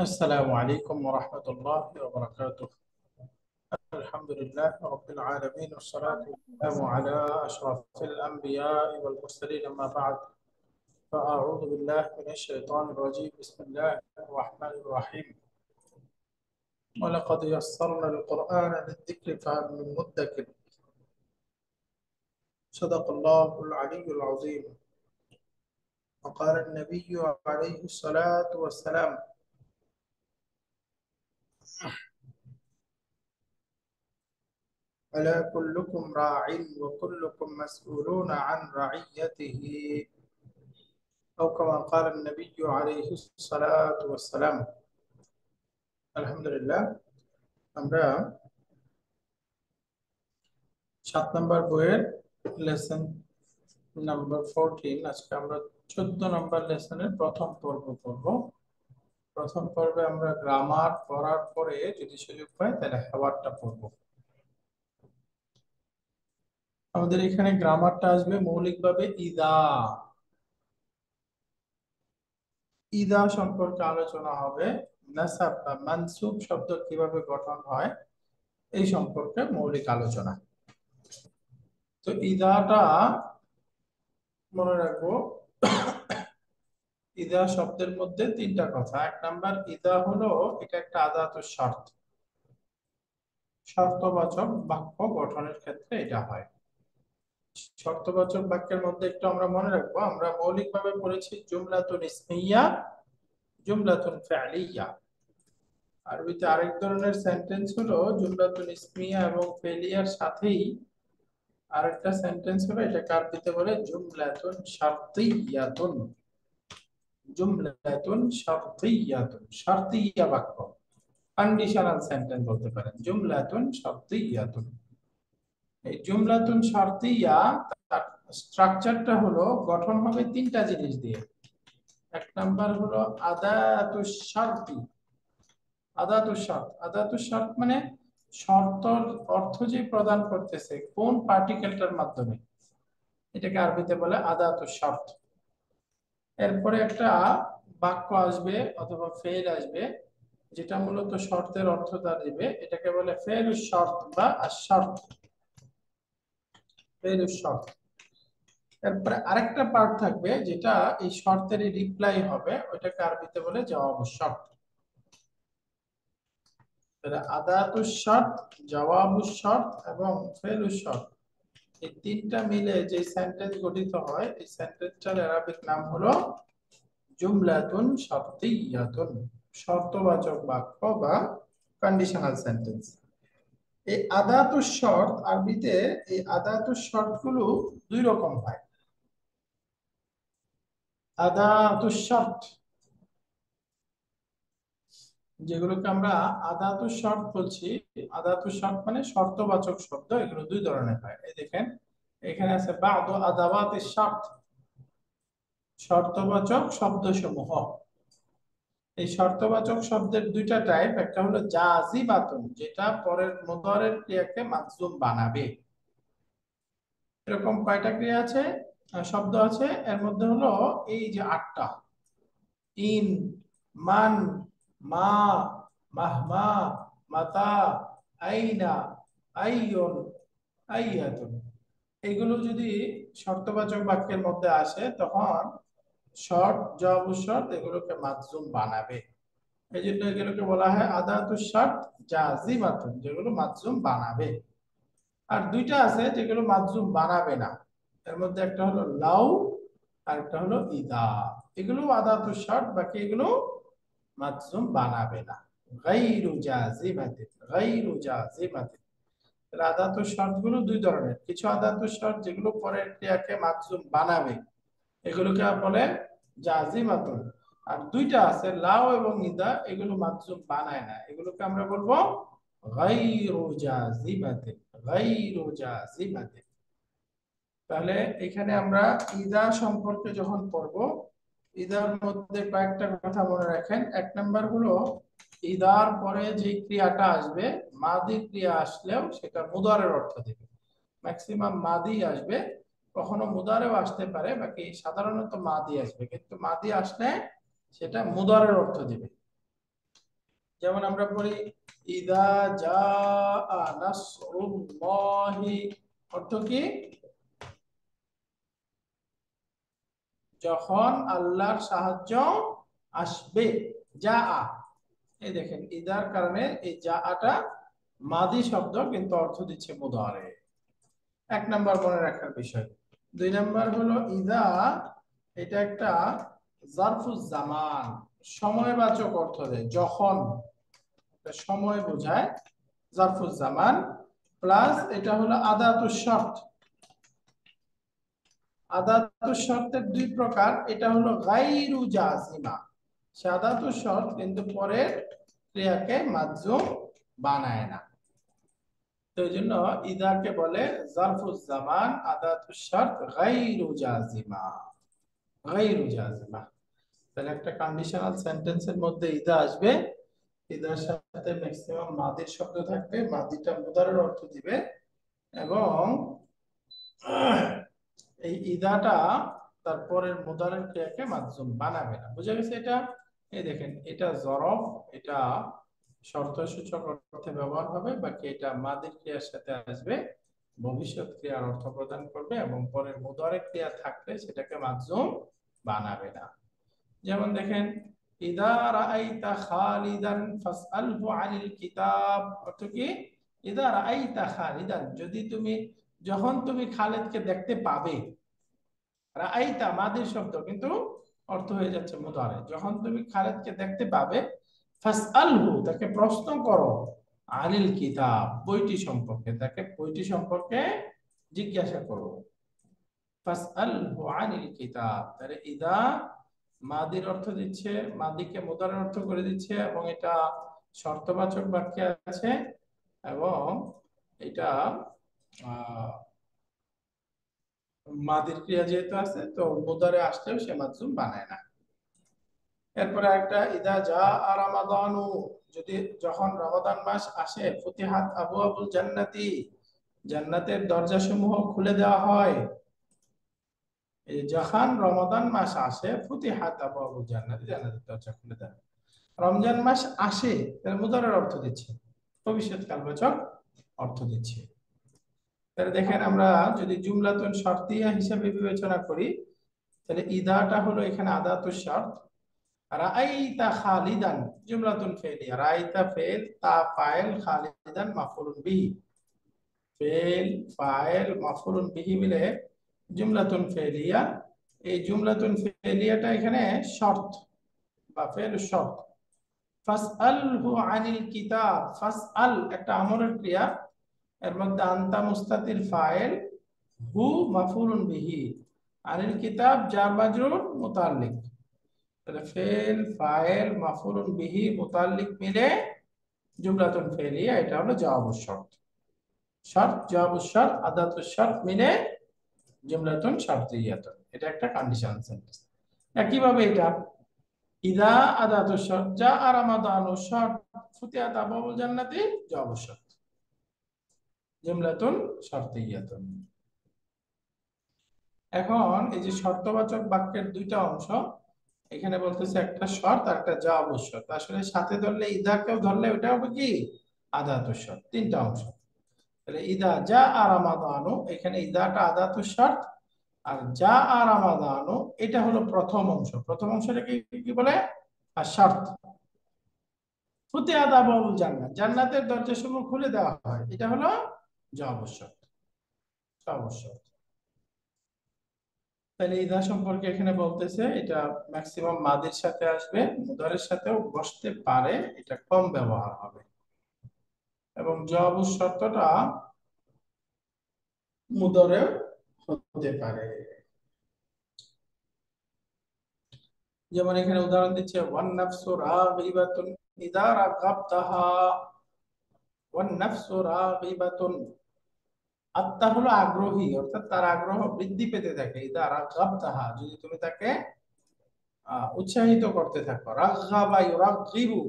السلام عليكم ورحمة الله وبركاته. الحمد لله رب العالمين والصلاة والسلام على أشرف الأنبياء والمرسلين، أما بعد، فأعوذ بالله من الشيطان الرجيم. بسم الله الرحمن الرحيم. ولقد يسرنا القرآن للذكر فهل من مدكر. صدق الله العلي العظيم. وقال النبي عليه الصلاة والسلام: ألا كلكم راع وكلكم مسؤولون عن رعيته، أو كما قال النبي عليه الصلاة والسلام. আলহামদুলিল্লাহ, আমরা 7 নম্বর বইয়ের লেসন নাম্বার 14, আজকে আমরা 14 নম্বর লেসনের প্রথম পর্ব পড়ব। প্রথম পর্বে আমরা গ্রামার পড়ার পরে যদি সুযোগ পাই তাহলে হেওয়ারটা পড়ব। আমাদের এখানে গ্রামারটা আসবে মৌলিকভাবে ইদা। ইদা সম্পর্কে আলোচনা হবে। নাসাব বা মানসুব শব্দ কিভাবে গঠন হয় এই সম্পর্কে মৌলিক আলোচনা। তো ইদাটা মনে রাখবো, ইদা শব্দের মধ্যে 3টা কথা। 1 নাম্বার, ইদা হলো এটা একটা আদাতুস শর্ত, শর্তবাচক বাক্য গঠনের ক্ষেত্রে এটা হয়। শর্তবাচক বাক্যের মধ্যে একটু আমরা মনে রাখবো, আমরা মৌলিকভাবে পড়েছি জুমলাতুন ইসমিয়া, জুমলাতুন ফি'লিয়া। আরবিতে আরেক ধরনের সেন্টেন্স হলো জুমলাতুন ইসমিয়া এবং ফেলিয়ার সাথেই আরেকটা সেন্টেন্স হলো, এটাকে আরবিতে বলে জুমলাতুন শারতিয়াতুন। জুমলাতুন শারতিয়াতুন, শারতিয়া বাক্য, কন্ডিশনাল সেন্টেন্স বলতে পারেন। জুমলাতুন শারতিয়াতুন, এই জুমলাতুন শারতিয়া তার স্ট্রাকচারটা হলো, গঠন হবে 3টা জিনিস দিয়ে। 1 নাম্বার হলো আদাতুশ শারতি। আদাতুশ শর্ত, আদাতুশ শর্ত মানে শর্তর অর্থ যে প্রদান করতেছে কোন পার্টিকেলটার মাধ্যমে, এটাকে আরবিতে বলে আদাতুশ শর্ত। এরপরে একটা বাক্য আসবে অথবা ফেল আসবে, যেটা মূলত শর্তের অর্থটা দিবে, এটাকে বলে ফেলুস শর্ত বা আশ-শর্ত, ফেলুস শর্ত। এরপরে আরেকটা পার্ট থাকবে যেটা এই শর্তেরই রিপ্লাই হবে, ওইটাকে আরবিতে বলে জওয়াবুশ শর্ত। তাহলে আদাতুশ শর্ত, জওয়াবুশ শর্ত এবং ফেলুস শর্ত, এই 3টা মিলে যে সেন্টেন্স গঠিত হয়, এই সেন্টেন্সটার আরবিক নাম হলো জুমলাতুন শারতিয়াতুন, শর্তবাচক বাক্য বা কন্ডিশনাল সেন্টেন্স। এই আদাতুশ শর্ত আরবিতে, এই আদাতুশ শর্ত গুলো 2 রকম হয়। আদাতুশ শর্ত, যেগুলোকে আমরা আদাতুশ শর্ত বলছি, আদাতুশ শর্ত মানে শর্তবাচক শব্দ, এগুলো 2 ধরনের হয়। এই দেখেন, এখানে আছে বা'দু আদাওয়াতিশ শর্ত, শর্তবাচক শব্দসমূহ। এই শর্তবাচক শব্দের 2টা টাইপ, একটা হলো জাজিবাতুন, যেটা পরের মুদারের ক্রিয়াকে মাকজুম বানাবে। এরকম কয়টা ক্রিয়া আছে, শব্দ আছে, এর মধ্যে হলো এই যে 8টা: ইন, মান, মা, মাহমা, মাতা, আইনা, আইয়ুন, আইয়াতুন। এগুলো যদি শর্তবাচক বাক্যের মধ্যে আসে তখন শর্ট, জবাব শর্ট এগুলোকে মাকজুম বানাবে। এই জন্য এগুলোকে বলা হয় আদাতুশ শর্ত জাজিমাতুন, যেগুলো মাকজুম বানাবে। আর 2টা আছে যেগুলো মাকজুম বানাবে না, এর মধ্যে একটা হলো লাউ আর একটা হলো ইদা। এগুলো আদাতুশ শর্ত, বাকি এগুলো মাকজুম বানাবে না। গায়রু জাজিমাতিন, গায়রু জাজিমাতিন। তাহলে আদাতুশ শর্ত গুলো 2 ধরনের। কিছু আদাতুশ শর্ত যেগুলো পরের ক্রিয়াকে মাকজুম বানাবে, এগুলোকে বলে জাজিমাতুন। আর 2টা আছে লাউ এবং ইদা, এগুলো মাকজুম বানায় না, এগুলোকে আমরা বলবো গায়রু জাজিমাতিন, গায়রু জাজিমাতিন। তাহলে এখানে আমরা ইদা সম্পর্কে যখন পড়ব, ইদার মধ্যে কয়েকটা কথা মনে রাখেন। 1 নাম্বার হলো, ইদার পরে যে ক্রিয়াটা আসবে, মাদি ক্রিয়া আসলেও সেটা মুদারের অর্থ দেবে। ম্যাক্সিমাম মাদি আসবে, কখনো মুদারেও আসতে পারে, বাকি সাধারণত মাদি আসবে, কিন্তু মাদি আসলে সেটা মুদারের অর্থ দিবে। যেমন আমরা পড়ি ইদা জাআ নাসরুল্লাহি, অর্থ কি? যখন আল্লাহর সাহায্য আসবে। জাআ, এই দেখেন ইদার কারণে এই জাআটা মাদি শব্দ, কিন্তু অর্থ দিচ্ছে মুদারে। এক নাম্বার মনে রাখার বিষয়। দুই নাম্বার হলো ইদা, এটা একটা জারফুজ জামান, সময়বাচক অর্থ দেয়। যখন, সময় বোঝায়, জারফুজ জামান। প্লাস এটা হলো আদাতুশ শর্ত। আদাতুশ শর্তের দুই প্রকার, এটা হলো গায়রু জাজিমা, সে আদাতুশ শর্ত কিন্তু পরের ক্রিয়াকে মাজুম বানায় না। তো এই জন্য ইদাকে বলে জারফুজ জামান আদাতুশ শর্ত গায়রু জাজিমা, গায়রু জাজিমা। তাহলে একটা কন্ডিশনাল সেন্টেন্সের মধ্যে ইদা আসবে, ইদার সাথে ম্যাক্সিমাম মাদির শব্দ থাকবে, মাদিটা মুদারের অর্থ দিবে, এবং এই ইদাটা তারপরের মুদারের ক্রিয়াকে মাজুম বানাবে না। বুঝা গেছে এটা? এই দেখেন এটা জরফ, এটা শর্তসূচক অর্থে ব্যবহার হবে, বাকি এটা মাদির ক্রিয়ার সাথে আসবে, ভবিষ্যৎ ক্রিয়ার অর্থ প্রদান করবে, এবং পরের মুদারের ক্রিয়া থাকলে সেটাকে মাজুম বানাবে না। যেমন দেখেন ইদা রাআইতা খালিদান ফাসআলহু আনিল কিতাব, অর্থ কি? ইদা রাআইতা খালিদান, যদি তুমি, যখন তুমি খালিদকে দেখতে পাবে। রাআইতা মাদির শব্দ, কিন্তু অর্থ হয়ে যাচ্ছে মুদারে। যখন তুমি খালিদকে দেখতে পাবে, ফাসআলহু, তাকে প্রশ্ন করো, আনিল কিতাব, বইটি সম্পর্কে, তাকে বইটি সম্পর্কে জিজ্ঞাসা করো। ফাসআলহু আনিল কিতাব, তাহলে ইদা মাদির অর্থ দিচ্ছে, মাদিকে মুদারের অর্থ করে দিচ্ছে, এবং এটা শর্তবাচক বাক্যে আছে, এবং এটা মাদির ক্রিয়া যেহেতু আছে, তো মুদারে আসলেও সে মাজুম বানায় না। এরপরে একটা ইদা জা রামাদানু, যদি, যখন রমাদান মাস আসে, ফুতিহাত আবওয়াবুল জান্নাতি, জান্নাতের দরজাসমূহ খুলে দেওয়া হয়। এই যখন রমাদান মাস আসে, ফুতিহাত আবওয়াবুল জান্নাতি, জান্নাতের দরজা খুলে দেওয়া হয়। রমজান মাস আসে, তার মুদারের অর্থ দিচ্ছে, ভবিষ্যৎ কালবাচক অর্থ দিচ্ছে। তাহলে দেখেন আমরা যদি জুমলাতুন শর্তিয়া হিসেবে বিবেচনা করি, তাহলে ইদাটা হলো এখানে আদাতুশ শর্ত। রাআইতা খালিদান জুমলাতুন ফেলিয়া, রাআইতা ফেল, তা ফাইল, খালিদান মাফউলুন বিহি, ফেল ফাইল মাফউলুন বিহি মিলে জুমলাতুন ফেলিয়া। এই জুমলাতুন ফেলিয়াটা এখানে শর্ত বা ফেল শর্ত। ফাসআলহু আনিল কিতাব, ফাসআল একটা আমরের ক্রিয়া, এর মধ্যে আনতা মুস্তাতির ফাইল, হু মাফউলুন বিহি, আনিল কিতাব জার মাজরুর মুতাল্লিক। তাহলে ফেল ফাইল মাফউলুন বিহি মুতাল্লিক মিলে জুমলাতুন ফেলিয়া, এটা হলো জওয়াবুশ শর্ত। শর্ত জওয়াবুশ শর্ত আদাতুশ শর্ত মিলে জুমলাতুন শারতিয়াতুন, এটা একটা কন্ডিশনাল সেন্টেন্স। একইভাবে এটা ইদা আদাতুশ শর্ত, জা রামাদানু শর্ত, ফুতিহাত আবওয়াবুল জান্নাতি জওয়াবুশ শর্ত, জুমলাতুন শারতিয়াতুন। এখন এই যে শর্তবাচক বাক্যের দুইটা অংশ, এখানে বলতেছে একটা শর্ত আর একটা জওয়াবুশ শর্ত। আসলে সাথে ধরলে, ইদাকেও ধরলে ওটা হবে কি আদাতুশ শর্ত, তিনটা অংশ। তাহলে ইদা জা রামাদানু, এখানে ইদাটা আদাতুশ শর্ত, আর জা রামাদানু এটা হলো প্রথম অংশ। প্রথম অংশটাকে কি বলে? আর শর্ত। ফুতিহাত আবওয়াবুল জান্নাত, জান্নাতের দরজাসমূহ খুলে দেওয়া হয়, এটা হলো জওয়াবুশ শর্ত, জওয়াবুশ শর্ত। তাহলে ইদা সম্পর্কে এখানে বলতেছে এটা ম্যাক্সিমাম মাদের সাথে আসবে, মুদারের সাথেও বসতে পারে, এটা কম ব্যবহার হবে, এবং জওয়াবুশ শর্তটা মুদারেও হতে পারে। যেমন এখানে উদাহরণ দিচ্ছে ওয়ান নাফসু রাগিবাতুন ইদা রাগাবতাহা, ওয়ান নাফসু রাগিবাতুন, আত্মা হলো আগ্রহী, অর্থাৎ তার আগ্রহ বৃদ্ধি পেতে থাকে। ইদা রাগাবতাহা, যদি তুমি তাকে উৎসাহিত করতে থাকো। রাগাবা ইউরাগিবু,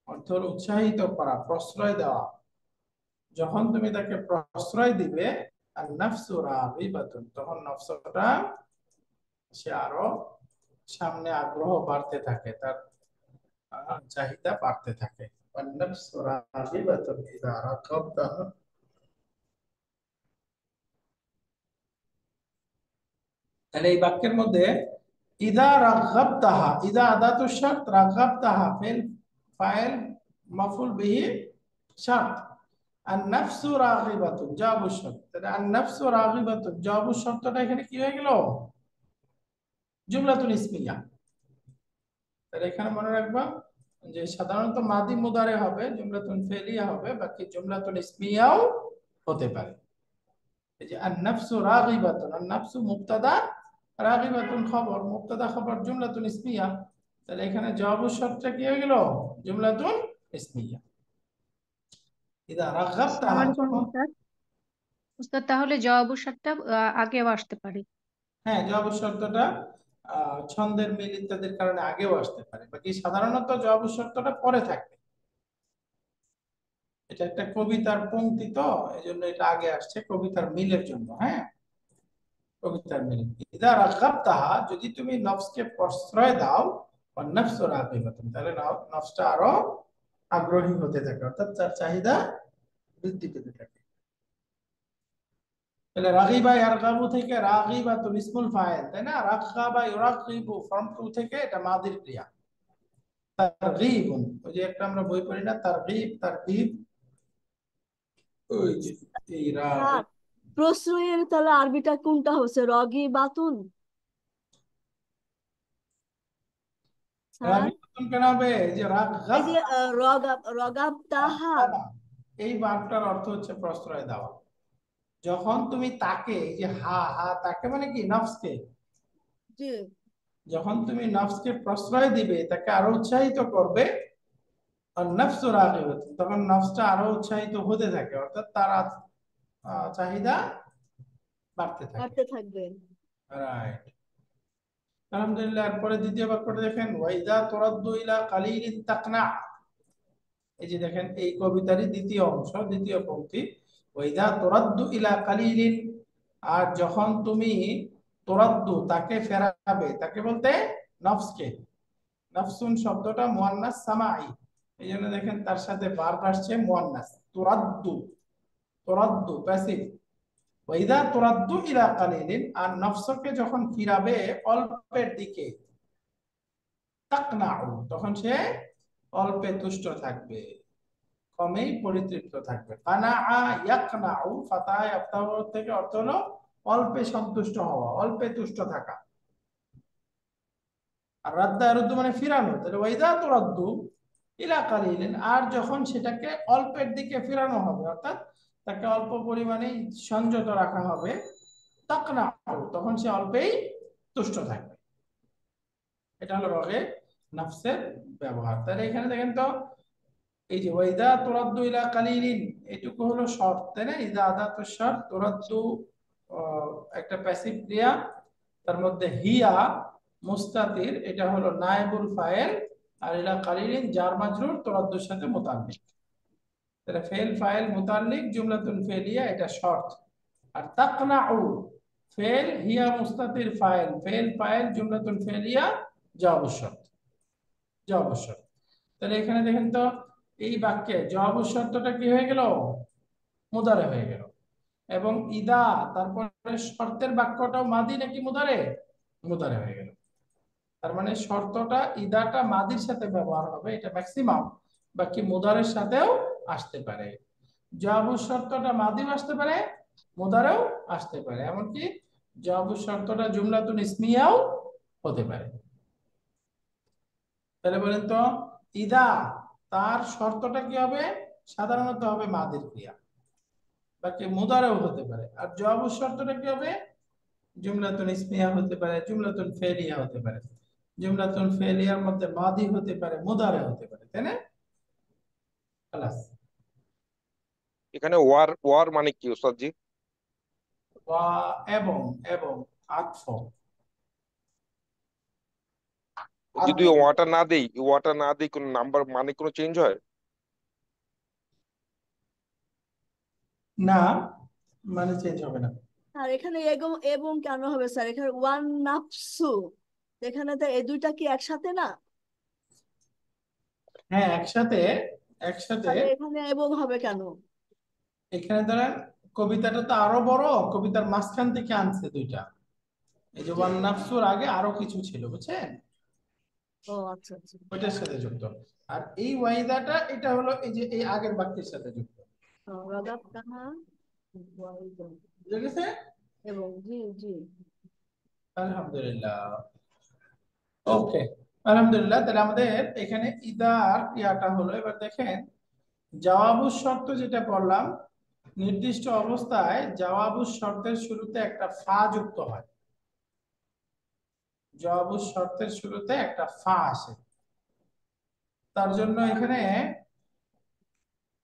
অর্থ হলো উৎসাহিত করা, প্রশ্রয় দেওয়া। যখন তুমি তাকে প্রশ্রয় দিবে, আর নাফসু রাগিবাতুন, তখন নফসটা সে আরো সামনে আগ্রহ বাড়তে থাকে, তার চাহিদা বাড়তে থাকে। والنفس راغبة إذا رغبتها। তাহলে এই বাক্যের মধ্যে ইদা রাগাবতাহা, ইদা আদাতু শার্ত, রাগাবতাহা ফিল ফাইল মাফউল বিহি শার্ত, আন নাফসু রাগিবাতুন জবাবু শর্ত। তাহলে আন নাফসু রাগিবাতুন জবাবু শর্তটা এখানে কি হয়ে গেল? জুমলাতুল ইসমিয়া। তাহলে এখানে মনে রাখবা যে সাধারণত মাদি মুদারে হবে, জুমলাতুন ফেলিয়া হবে, বাকি জুমলাতুল ইসমিয়াও হতে পারে। এই যে আন নাফসু রাগিবাতুন, আন নাফসু মুবতাদা, রাগিবাতুন খবর, মুবতাদা খবর জুমলাতুন ইসমিয়া। তাহলে এখানে জবাবু শর্তটা কি হয়ে গেল? জুমলাতুন ইসমিয়া। ইদা আসসালামু রাগাবতাহা আলাইকুম যখন, উস্তাদ। উস্তাদ তাহলে জবাব শর্তটা আগেও আসতে পারে। হ্যাঁ জবাব শর্তটা ছন্দের মিল ইত্যাদির কারণে আগেও আসতে পারে, বাকি সাধারণত জবাব শর্তটা পরে থাকে। এটা একটা কবিতার পংক্তি তো, এই জন্য এটা আগে আসছে কবিতার মিলের জন্য। হ্যাঁ, কবিতার মিল। ইদা রাগাবতাহা যদি তুমি নফসকে প্রশ্রয় দাও, নফস রাগিবাতুন তাহলে নফসটা আরো আগ্রহী হতে থাকে, অর্থাৎ তার চাহিদা বৃদ্ধি পেতে থাকে। তাহলে রাগিবা ইয়ারগাবু থেকে রাগিবাতুন ইসমুল ফাইল, তাই না? রাগবা ইউরাগিবু ফর্ম টু থেকে এটা মাদির ক্রিয়া। তারগীবুন, ওই যে একটা আমরা বই পড়ি না, তারগীব তারগীব, ওই যে এই স্যার, রাগিব। প্রশ্রয়ের তাহলে আরবিটা কোনটা হচ্ছে? রগি বাতুন স্যার? রাগিবাতুন কেন হবে? এই যে এই রাগগাব, যে রগাব তাহা। এই বাক্যটার অর্থ হচ্ছে প্রশ্রয় দেওয়া। যখন তুমি তাকে, এই যে হা হা তাকে মানে কি, নফসকে, জি। যখন তুমি নফসকে প্রশ্রয় দিবে, তাকে আরো উৎসাহিত করবে, আর নফসু রাগিবাতুন তখন নফসটা আরো উৎসাহিত হতে থাকে, অর্থাৎ তার চাহিদা বাড়তে থাকে। বাড়তে থাকবে। রাইট, আলহামদুলিল্লাহ। এরপরে দ্বিতীয় বাক্যটা দেখেন, ওয়াইদা তুরাদ্দু ইলা কালিলিন তাকনা। এই যে দেখেন এই কবিতারই দ্বিতীয় অংশ, দ্বিতীয় পংক্তি, ওয়াইদা তুরাদ্দু ইলা কালিলিন, আর যখন তুমি তুরাদ্দু তাকে ফেরাবে, তাকে বলতে নফসকে, নফসুন শব্দটা মুয়ান্নাস সামাই, এই জন্য দেখেন তার সাথে ভার্ব আসছে মুয়ান্নাস, তুরাদ্দু, তুরাদ্দু প্যাসিভ। ওয়াইদা তুরাদ্দু ইলা কালিলিন, আর নফসকে যখন ফিরাবে অল্পের দিকে, তাকনাউ তখন সে অল্পে তুষ্ট থাকবে, কমেই পরিতৃপ্ত থাকবে। কানাআ ইয়াকনাউ, ফাতাহ ইয়াফতাহু থেকে অর্থ হলো অল্পে সন্তুষ্ট হওয়া, অল্পে তুষ্ট থাকা। আর রাদ্দা ইয়ারুদ্দু মানে ফিরানো। তাহলে ওয়াইদা তুরাদ্দু ইলা কালিলিন, আর যখন সেটাকে অল্পের দিকে ফিরানো হবে, অর্থাৎ তাকে অল্প পরিমাণে সংযত রাখা হবে, তাকনাউ তখন সে অল্পেই তুষ্ট থাকবে। এটা হলো রগে নফসের ব্যবহার। তাহলে এখানে দেখেন তো, এই যে ওয়াইদা তুরাদ্দু ইলা কালিলিন, এটুকু হলো শর্ত, তাই না? ইদা আদাতু শর্ত, তুরাদ্দু একটা প্যাসিভ ক্রিয়া, তার মধ্যে হিয়া মুস্তাতির এটা হলো নায়েবুল ফাইল, আর ইলা কালিলিন জার মাজরুর তুরাদ্দুর সাথে মুতাল্লিক। তাহলে ফেল ফাইল মুতাল্লিক জুমলাতুন ফেলিয়া, এটা শর্ত। আর তাকনাউ ফেল হিয়া মুস্তাতির ফাইল, ফেল ফাইল জুমলাতুন ফেলিয়া জবাব শর্ত, জবাব শর্ত। তাহলে এখানে দেখেন তো, এই বাক্যে জবাব শর্তটা কি হয়ে গেল? মুদারে হয়ে গেল। এবং ইদা তারপরে শর্তের বাক্যটাও মাদি নাকি মুদারে? মুদারে হয়ে গেল। তার মানে শর্তটা ইদাটা মাদির সাথে ব্যবহার হবে, এটা ম্যাক্সিমাম, বাকি মুদারের সাথেও আসতে পারে। জবাব শর্তটা মাদিও আসতে পারে, মুদারেও আসতে পারে, এমনকি জবাব শর্তটা জুমলাতুন ইসমিয়াও হতে পারে। তাহলে বলেন তো, ইদা তার শর্তটা কি হবে? সাধারণত হবে মাদির ক্রিয়া, বাকি মুদারেও হতে পারে। আর জবাব শর্তটা কি হবে? জুমলাতুন ইসমিয়া হতে পারে, জুমলাতুন ফেলিয়া হতে পারে। জুমলাতুন ফেলিয়ার মধ্যে মাদি হতে পারে, মুদারে হতে পারে, তাই না? খালাস। এখানে ওয়ার ওয়ার মানে কি উস্তাদ জি? ওয়া এবং, এবং আতফ, যদি আতফ ওয়াটা না দেই কোন নাম্বার মানে কোনো চেঞ্জ হয়? না, মানে চেঞ্জ হবে না। আর এখানে এবং এবং কেন হবে স্যার? এখানে ওয়ান নাফসু, এখানে তো এই দুইটা কি একসাথে না? হ্যাঁ, একসাথে একসাথে। তাহলে এখানে এবং হবে কেন? এখানে ধরেন কবিতাটা তো আরো বড়, কবিতার মাঝখান থেকে আনছে দুইটা। এই যে জি। ওয়ান নাফসুর আগে আরো কিছু ছিল, বুঝছেন, ও আচ্ছা আচ্ছা। ওইটার সাথে যুক্ত। আর এই ওয়াইদাটা এটা হলো এই যে এই আগের বাক্যের সাথে যুক্ত। রাগাব কাহা বুঝে গেছে? এবং জি জি। আলহামদুলিল্লাহ। ওকে, আলহামদুলিল্লাহ। তাহলে আমাদের এখানে ইদার ইয়াটা হলো। এবার দেখেন জওয়াবুস শর্ত যেটা পড়লাম, নির্দিষ্ট অবস্থায় জওয়াবুস শর্তের শুরুতে একটা ফা যুক্ত হয়। জওয়াবুস শর্তের শুরুতে একটা ফা আসে। তার জন্য এখানে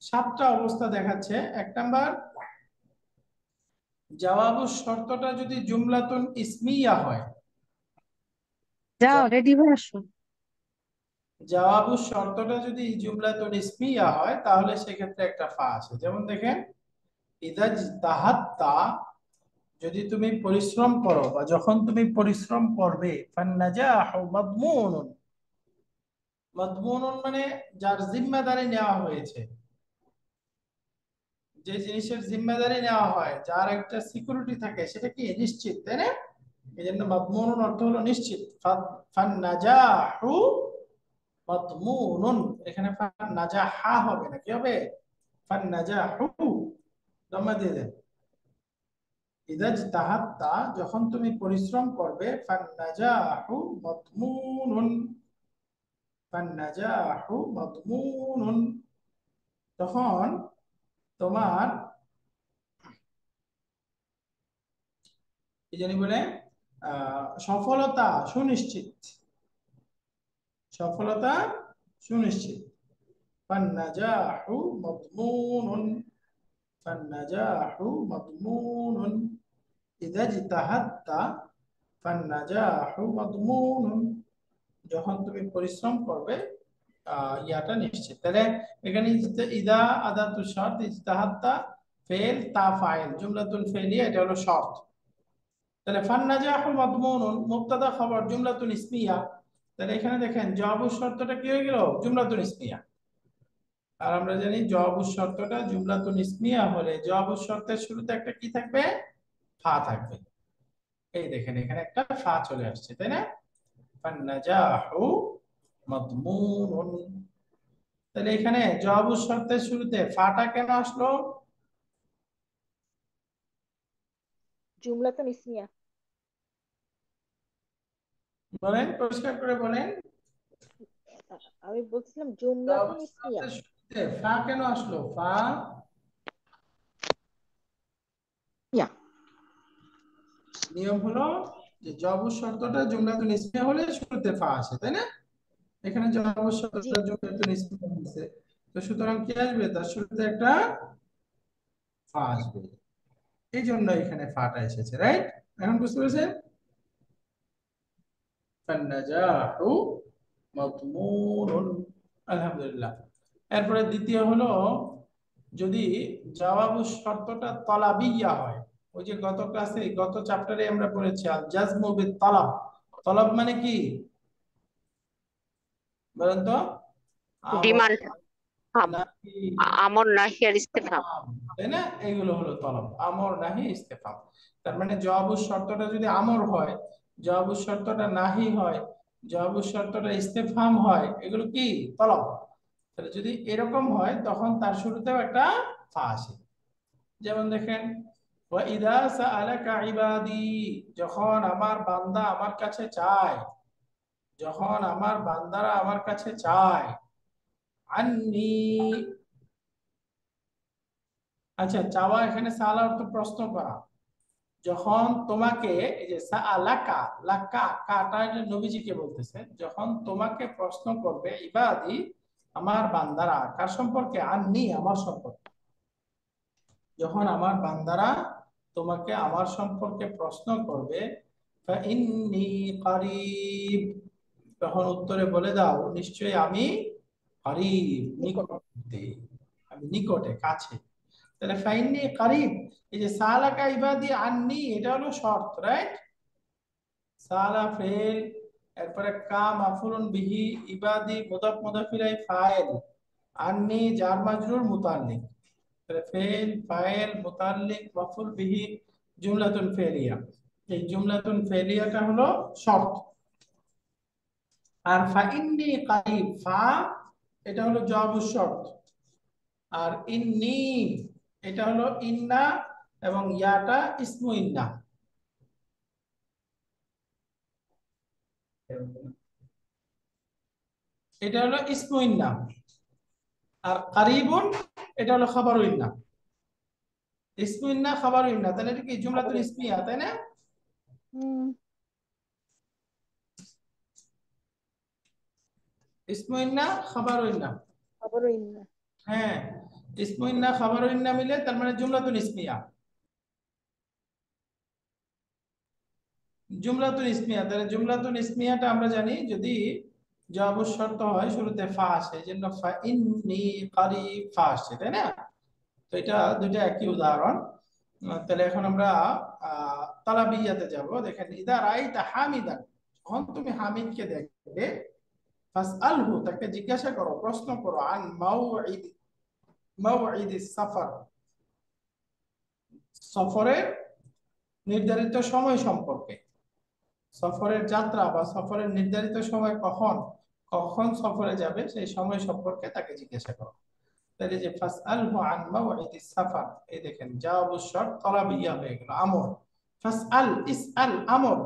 7টা অবস্থা দেখাচ্ছে। 1 নাম্বার, জওয়াবুস শর্তটা যদি জুমলাতুন ইসমিয়া হয়, যাও রেডি হয়ে আসো। জওয়াবুস শর্তটা যদি জুমলাতুন ইসমিয়া হয় তাহলে সেক্ষেত্রে একটা ফা আসে। যেমন দেখেন, ইদা জিতাহাত্তা, যদি তুমি পরিশ্রম করো বা যখন তুমি পরিশ্রম করবে, ফান্নাজাহু মাদমুনুন। মাদমুনুন মানে যার জিম্মাদারি নেওয়া হয়েছে, যে জিনিসের জিম্মাদারি নেওয়া হয়, যার একটা সিকিউরিটি থাকে, সেটা কি নিশ্চিত, তাই না? এই জন্য মাদমুনুন অর্থ হলো নিশ্চিত। ফান্নাজাহু মাদমুনুন, এখানে ফান্নাজাহা হবে না, কি হবে? ফান্নাজাহু, দম্মা দিয়ে দেন। ইদা জিতাহাত্তা, যখন তুমি পরিশ্রম করবে, ফান্নাজাহু মাদমুনুন, ফান্নাজাহু মাদমুনুন, তখন তোমার এই জানি বলে সফলতা সুনিশ্চিত, সফলতা সুনিশ্চিত। ফান্নাজাহু মাদমুনুন, ফান্নাজাহু মাদমুনুন, ইদা জিতাহাত্তা ফান্নাজাহু মাদমুনুন, যখন তুমি পরিশ্রম করবে ইয়াটা নিশ্চিত। তাহলে এখানে ইদা আদাতু শর্ত, ইজতাহাত্তা ফেল, তা ফাইল, জুমলাতুল ফেলিয়া, এটা হলো শর্ত। তাহলে ফান্নাজাহু মাদমুনুন মুবতাদা খবর জুমলাতুন ইসমিয়া। তাহলে এখানে দেখেন জওয়াবুস শর্তটা কি হয়ে গেল? জুমলাতুন ইসমিয়া। আর আমরা জানি জওয়াবুস শর্তটা জুমলাতুন ইসমিয়া হলে জওয়াবুস শর্তের শুরুতে একটা কি থাকবে? ফা থাকবে। এই দেখেন এখানে একটা ফা চলে আসছে, তাই না? ফান্নাজাহু মাদমুনুন। তাহলে এখানে জওয়াবুস শর্তের শুরুতে ফাটা কেন আসলো? জুমলাতুন ইসমিয়া। বলেন, পরিষ্কার করে বলেন। আমি বলছিলাম জুমলাতুন জওয়াবুস ইসমিয়া। শর্তের শুরুতে ফা কেন আসলো? ফা, ইয়া। নিয়ম হলো যে জওয়াবুস শর্তটা জুমলাতুন ইসমিয়া হলে শুরুতে ফা আসে, তাই না? এখানে জওয়াবুস জি। শর্তটা জুমলাতুন ইসমিয়া হয়েছে, তো সুতরাং কি আসবে? তার শুরুতে একটা ফা আসবে। এই জন্য এখানে ফাটা এসেছে, রাইট? এখন বুঝতে পেরেছেন? ফান্নাজাহু মাদমুনুন। আলহামদুলিল্লাহ। এরপরে দ্বিতীয় হলো, যদি জওয়াবুস শর্তটা তলাবিয়া হয়। ওই যে গত ক্লাসে, গত চ্যাপ্টারে আমরা পড়েছি আল জাজমু বিত তলাব। তলব মানে কি বলেন তো? আমর ডিমান্ড, নাহি আমর নাহিয়ার ইস্তেফাম। ইস্তেফহাম, তাই না? এইগুলো হলো তলব, আমর নাহি ইস্তেফহাম। তার মানে জওয়াবুস শর্তটা যদি আমর হয়, জওয়াবুস শর্তটা নাহি হয়, জওয়াবুস শর্তটা ইস্তেফহাম হয়, এগুলো কি? তলব। তাহলে যদি এরকম হয় তখন তার শুরুতেও একটা ফা আসে। যেমন দেখেন, ওয়া ইদা সাআলাকা ইবাদি, যখন আমার বান্দা আমার কাছে চায়, যখন আমার বান্দারা আমার কাছে চায়, আন্নি, আচ্ছা চাওয়া এখানে সালা অর্থ প্রশ্ন করা। যখন তোমাকে, এই যে সাআলাকা, লাকা কাটা এটা নবীজিকে বলতেছে, যখন তোমাকে প্রশ্ন করবে ইবাদি, আমার বান্দারা, কার সম্পর্কে? আন্নি, আমার সম্পর্কে। যখন আমার বান্দারা তোমাকে আমার সম্পর্কে প্রশ্ন করবে, ফাইন্নী কারীব, তখন উত্তরে বলে দাও নিশ্চয়ই আমি কারীব, নিকটে, আমি নিকটে, কাছে। তাহলে ফাইন্নী কারীব, এই যে সালাকা ইবাদি আন্নি, এটা হলো শর্ত, রাইট? সালা ফেল, এরপরে কা মাফুলুন বিহি, ইবাদি মুদাফ মুদাফ ইলাইহি, ফাইল, আন্নি জার মাজরুর মুতাল্লিক। তাহলে ফেল, ফাইল, মুতাল্লিক, মাফুল বিহি, জুমলাতুন ফেলিয়া। এই জুমলাতুন ফেলিয়াটা হলো শর্ত। আর ফা ইন্নি কারিব, ফা এটা হলো জবাবুশ শর্ত। আর ইন্নি এটা হলো ইন্না, এবং ইয়াটা ইসমু ইন্না। এটা হলো ইসমু ইন্না। আর কারিবুন এটা হলো খাবারু ইন্না। ইসমু ইন্না, খাবারু ইন্না, তাহলে এটা কি জুমলাতুল ইসমিয়া, তাই না? হুম। ইসমু ইন্না, খাবারু ইন্না। খবরও ইন্না। হ্যাঁ, ইসমু ইন্না খাবারু ইন্না মিলে তার মানে জুমলাতুল ইসমিয়া। জুমলাতুল ইসমিয়া, তাহলে জুমলাতুল ইসমিয়াটা আমরা জানি যদি জবাবুশ শর্ত হয় শুরুতে ফা আসে, এই জন্য ফা ইন্নী কারিব, ফা আসছে, তাই না? তো এটা দুইটা একই উদাহরণ। তাহলে এখন আমরা তালাবিয়াতে যাব। দেখেন, ইদা রাইতা হামিদান, যখন তুমি হামিদকে দেখবে, ফাসআলহু তাকে জিজ্ঞাসা করো, প্রশ্ন করো, আন মাউইদিস সাফার, সফরের নির্ধারিত সময় সম্পর্কে। সফরের যাত্রা বা সফরের নির্ধারিত সময় কখন, কখন সফরে যাবে সেই সময় সম্পর্কে তাকে জিজ্ঞাসা করো। তাহলে যে ফাসআলহু আন মাউইদিস সাফার, এই দেখেন জাওয়াবুশ শর্ত তলাবিয়া হয়ে গেল, আমর। ফাসআল, ইসআল, আমর।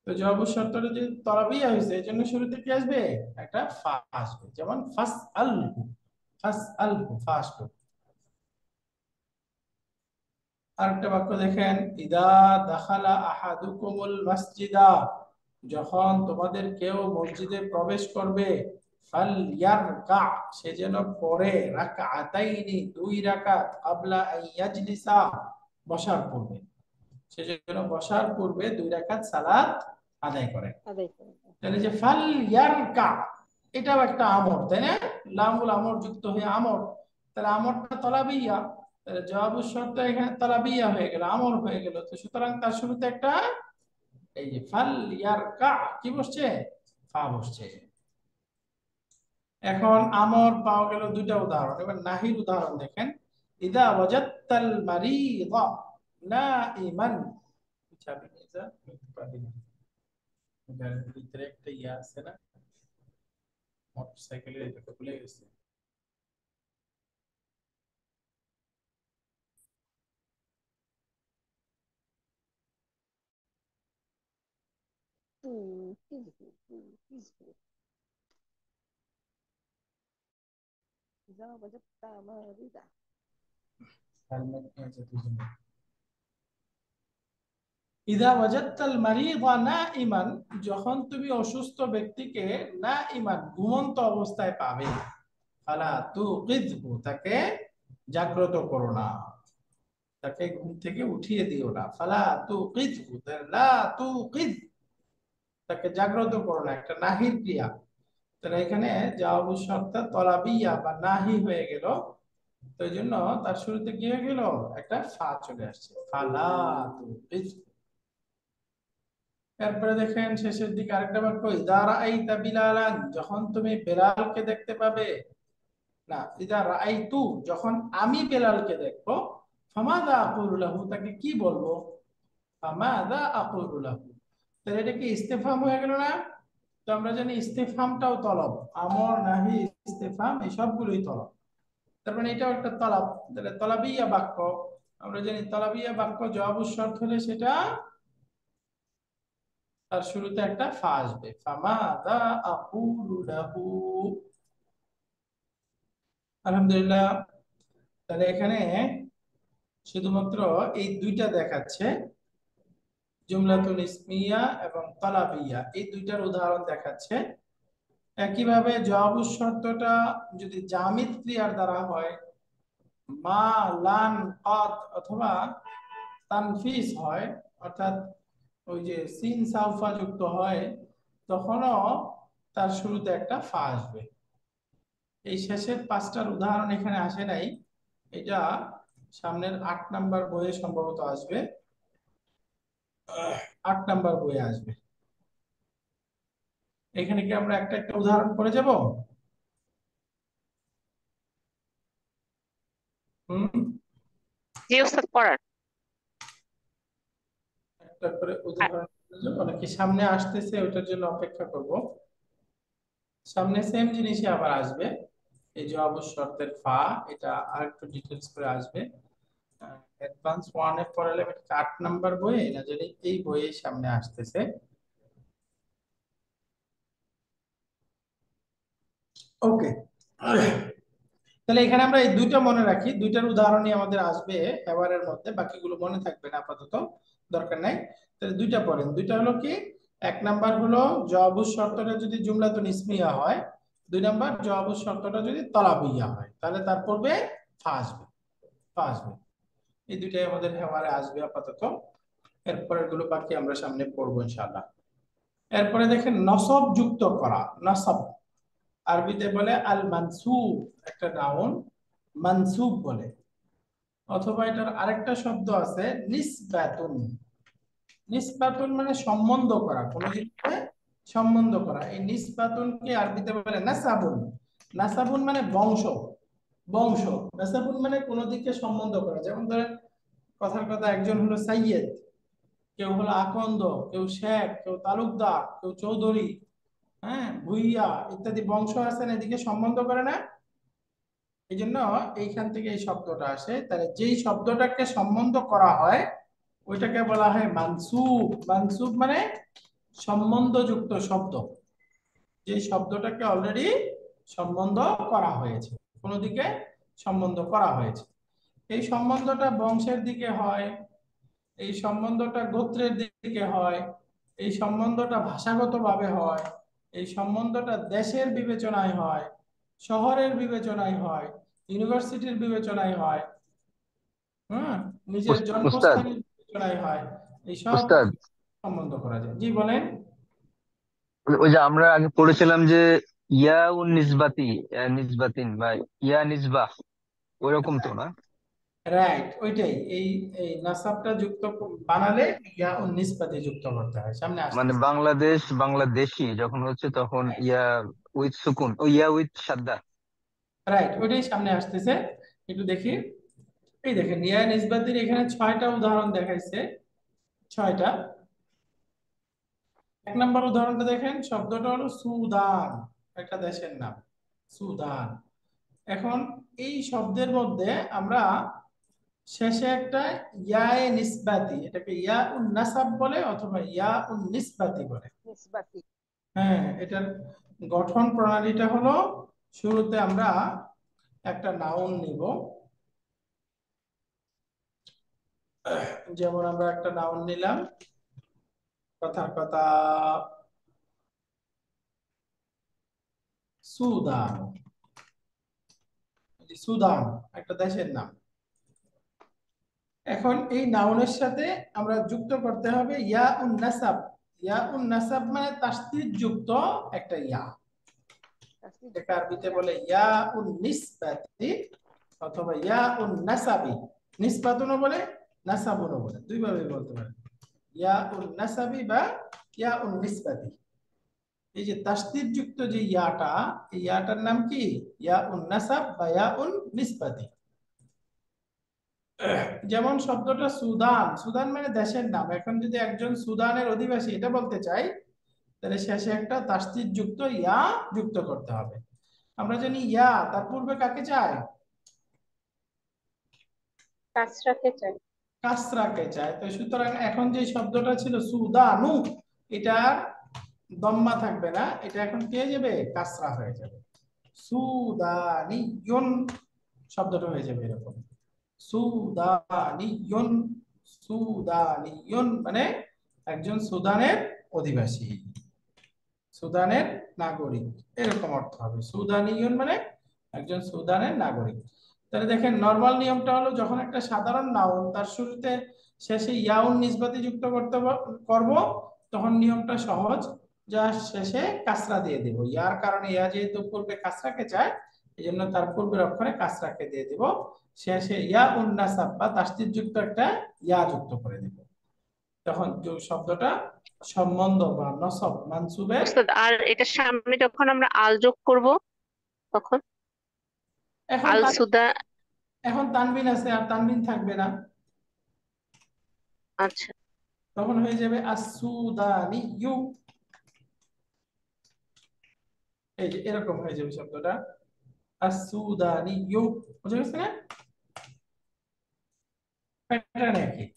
তো জবাবুশ শর্তটা যদি তলাবিয়া হয়েছে, এই জন্য শুরুতে কি আসবে? একটা ফা আসবে, যেমন ফাসআলহু, ফাসআলহু, ফা আসবে। আরেকটা বাক্য দেখেন, ইদা দাখালা আহাদুকুমুল মাসজিদা, যখন তোমাদের কেউ মসজিদে প্রবেশ করবে, ফালইয়ারকা, সে যেন পড়ে, রাকআতাইনি, দুই রাকাত, ক্বাবলা আন ইয়াজলিসা, বসার পূর্বে, সে যেন বসার পূর্বে দুই রাকাত সালাত আদায় করে। আদায় করে। তাহলে যে ফালইয়ারকা, এটাও একটা আমর, তাই না? লামুল আমর যুক্ত হয়ে আমর, তাহলে আমরটা তলাবিয়া, তাহলে জবাবুশ শর্ত এখানে তলাবিয়া হয়ে গেল, আমর হয়ে গেল। তো সুতরাং তার শুরুতে একটা এই যে ফালইয়ারকা কি বসছে? ফা বসছে। এখন আমর পাওয়া গেল দুইটা উদাহরণ, এবার নাহির উদাহরণ দেখেন। ইদা ওয়াজাদতাল মারিদা নাইমান, চাবি নিয়ে যা, পাবি না, গাড়ির ভিতরে একটা ইয়া আছে না, মোটরসাইকেলের, এটা খুলে গেছে। হেলমেট নিয়ে যেতে হবে। ইদা ওয়াজাদতাল মারিদা নাইমান, যখন তুমি অসুস্থ ব্যক্তিকে নাইমান, ঘুমন্ত অবস্থায় পাবে, ফালা তুকিযহু, তাকে জাগ্রত করো না, তাকে ঘুম থেকে উঠিয়ে দিও না। ফালা তুকিযহু, লা তুকিয, তাকে জাগ্রত করো না, একটা নাহির ক্রিয়া। তাহলে এখানে জাওয়াবুশ শর্ত তলাবিয়া বা নাহি হয়ে গেল, তো এই জন্য তার শুরুতে কি হয়ে গেল? একটা ফা চলে আসছে, ফালা তুকিযহু। এরপরে দেখেন শেষের দিকে আরেকটা বাক্য, ইদা রাআইতা বিলালান, যখন তুমি বেলালকে দেখতে পাবে, না, ইদা রাআইতু, যখন আমি বেলালকে দেখবো, ফামাযা আকুলু লাহু, তাকে কি বলবো? ফামাযা আকুলু লাহু, তাহলে এটা কি ইস্তেফহাম হয়ে গেল না? তো আমরা জানি ইস্তেফহামটাও তলব, আমর, নাহি, ইস্তেফহাম এই সবগুলোই তলব। তার মানে এটাও একটা তলব, তাহলে তলাবিয়া বাক্য। আমরা জানি তলাবিয়া বাক্য জবাবুশ শর্ত হলে সেটা তার শুরুতে একটা ফা আসবে, ফামাযা আকুলু লাহু। আলহামদুলিল্লাহ। তাহলে এখানে শুধুমাত্র এই দুইটা দেখাচ্ছে, জুমলাতুল ইসমিয়া এবং তলাবিয়া, এই দুইটার উদাহরণ দেখাচ্ছে। একইভাবে জবাবুশ শর্তটা যদি জামিদ ক্রিয়ার দ্বারা হয়, মা, লান, কদ অথবা তানফিস হয়, অর্থাৎ ওই যে সিন সাউফা যুক্ত হয়, তখনও তার শুরুতে একটা ফা আসবে। এই শেষের পাঁচটার উদাহরণ এখানে আসে নাই, এটা সামনের 8 নাম্বার বইয়ে সম্ভবত আসবে, 8 নাম্বার বইয়ে আসবে। এখানে কি আমরা একটা একটা উদাহরণ করে যাব? হুম, জি ওস্তাদ পড়ান। একটা করে উদাহরণ করে যাব, নাকি সামনে আসতেছে ওটার জন্য অপেক্ষা করব? সামনে সেম জিনিসই আবার আসবে, এই জবাব ও শর্তের ফা, এটা আরেকটু ডিটেইলস করে আসবে। অ্যাডভান্স 1 এ পড়ালে 8 নাম্বার বইয়ে না জানি এই বইয়ে সামনে আসতেছে। ওকে, তাহলে এখানে আমরা এই দুইটা মনে রাখি, দুইটার উদাহরণই আমাদের আসবে এবারের মধ্যে, বাকিগুলো মনে থাকবে না আপাতত, দরকার নাই। তাহলে দুইটা পড়েন, দুইটা হলো কি, এক নাম্বার হলো জবাবুর শর্তটা যদি জুমলাতুন ইসমিয়া হয়, দুই নাম্বার জবাবুর শর্তটা যদি তলাবিয়া হয়, তাহলে তার পূর্বে ফা আসবে, ফা আসবে। এই দুইটাই আমাদের হেওয়ারে আসবে আপাতত, এরপরের গুলো বাকি আমরা সামনে পড়বো ইনশাআল্লাহ। এরপরে দেখেন নসব যুক্ত করা, নসব আরবিতে বলে আল মানসুব, একটা নাউন মানসুব বলে, অথবা এটার আরেকটা শব্দ আছে নিসবাতুন। নিসবাতুন মানে সম্বন্ধ করা, কোন জিনিসকে সম্বন্ধ করা, এই নিসবাতুনকে আরবিতে বলে নাসাবুন। নাসাবুন মানে বংশ, বংশ। নাসাবুন মানে কোন দিকে সম্বন্ধ করা, যেমন ধরেন কথার কথা, একজন হলো সাইয়েদ, কেউ হলো আকন্দ, কেউ শেখ, কেউ তালুকদার, কেউ চৌধুরী, হ্যাঁ ভুইয়া ইত্যাদি বংশ আছে না, এদিকে সম্বন্ধ করে না। এই জন্য এইখান থেকে এই শব্দটা আসে, তাহলে যেই শব্দটাকে সম্বন্ধ করা হয় ওইটাকে বলা হয় মানসুব। মানসুব মানে সম্বন্ধযুক্ত শব্দ, যে শব্দটাকে অলরেডি সম্বন্ধ করা হয়েছে, কোন দিকে সম্বন্ধ করা হয়েছে। এই সম্বন্ধটা বংশের দিকে হয়, এই সম্বন্ধটা গোত্রের দিকে হয়, এই সম্বন্ধটা ভাষাগতভাবে হয়, এই সম্বন্ধটা দেশের বিবেচনায় হয়, শহরের বিবেচনায় হয়, ইউনিভার্সিটির বিবেচনায় হয়, হ্যাঁ, নিজের উস্তাদ জন্মস্থানের বিবেচনায় হয়। এই সব উস্তাদ সম্বন্ধ করা যায়। জি বলেন। ওই যে আমরা আগে পড়েছিলাম যে ইয়া উন নিসবাতি, নিসবাতিন বা ইয়া নিসবাহ, ওইরকম তো না? রাইট, ওইটাই, এই এই নাসাবটা যুক্ত বানালে ইয়া ও নিসবাতে যুক্ত করতে হয়, সামনে মানে আসতেছে। বাংলাদেশ বাংলাদেশি যখন হচ্ছে তখন ইয়া উইথ সুকুন, ও ইয়া উইথ সাদ্দা। রাইট, ওইটাই সামনে আসতেছে, একটু দেখি। এই দেখেন ইয়া নিসবাতের এখানে 6টা উদাহরণ দেখাইছে, 6টা। এক নম্বর উদাহরণটা দেখেন, শব্দটা হলো সুদান, একটা দেশের নাম সুদান। এখন এই শব্দের মধ্যে আমরা শেষে একটা ইয়ায়ে নিসবাতি, এটাকে ইয়া উন নাসাব বলে অথবা ইয়া উন নিসবাতি বলে। নিসবাতি। হ্যাঁ, এটার গঠন প্রণালীটা হলো, শুরুতে আমরা একটা নাউন নিব, যেমন আমরা একটা নাউন নিলাম, কথার কথা সুদান। সুদান একটা দেশের নাম। এখন এই নাউনের সাথে আমরা যুক্ত করতে হবে ইয়া উন নাসাব। ইয়া উন নাসাব মানে তাসদীদ যুক্ত একটা ইয়া, এটাকে আরবিতে বলে ইয়া উন নিসবাতি অথবা ইয়া উন নাসাবি। নিসবাতুনও বলে, নাসাবুনও বলে, দুইভাবে বলতে পারেন, ইয়া উন নাসাবি বা ইয়া উন নিসবাতি। এই যে তাসদীদ যুক্ত যে ইয়াটা, এই ইয়াটার নাম কি? ইয়া উন নাসাব বা ইয়া উন নিসবাতি। যেমন শব্দটা সুদান, সুদান মানে দেশের নাম। এখন যদি একজন সুদানের অধিবাসী এটা বলতে চাই, তাহলে শেষে একটা তাসদীদ যুক্ত ইয়া যুক্ত করতে হবে। আমরা জানি ইয়া তার পূর্বে কাকে চাই? কাছরাকে চাই। কাসরাকে চায়। তো সুতরাং এখন যে শব্দটা ছিল সুদানু, এটার দম্মা থাকবে না, এটা এখন কি হয়ে যাবে? কাসরা হয়ে যাবে, সুদানিয়ুন শব্দটা হয়ে যাবে এরকম, সুদানিয়ুন। সুদানিয়ুন মানে একজন সুদানের অধিবাসী, সুদানের নাগরিক, এরকম অর্থ হবে। সুদানিয়ুন মানে একজন সুদানের নাগরিক। তাহলে দেখেন নরমাল নিয়মটা হলো, যখন একটা সাধারণ নাউন তার শুরুতে শেষে ইয়াউন নিসবাতি যুক্ত করব, তখন নিয়মটা সহজ, যা শেষে কাসরা দিয়ে দিব। ইয়ার কারণে ইয়া যেহেতু পূর্বে কাসরাকে চায়, এই জন্য তার পূর্বের অক্ষরে কাসরাকে দিয়ে দিব, শেষে ইয়া উন নাসাব বা তাসদীদ যুক্ত একটা ইয়া যুক্ত করে দিব। তখন যে শব্দটা সম্বন্ধ বা নসব মানসুবের উস্তাদ আর এটার সামনে যখন আমরা আল যোগ করব তখন এখন আল সুদা। এখন তানবিন আছে আর তানবিন থাকবে না, আচ্ছা তখন হয়ে যাবে আসুদানিয়ু। এই যে এরকম হয়ে যাবে শব্দটা আসুদানিয়ু। বুঝে গেছে না? প্যাটার্ন একই,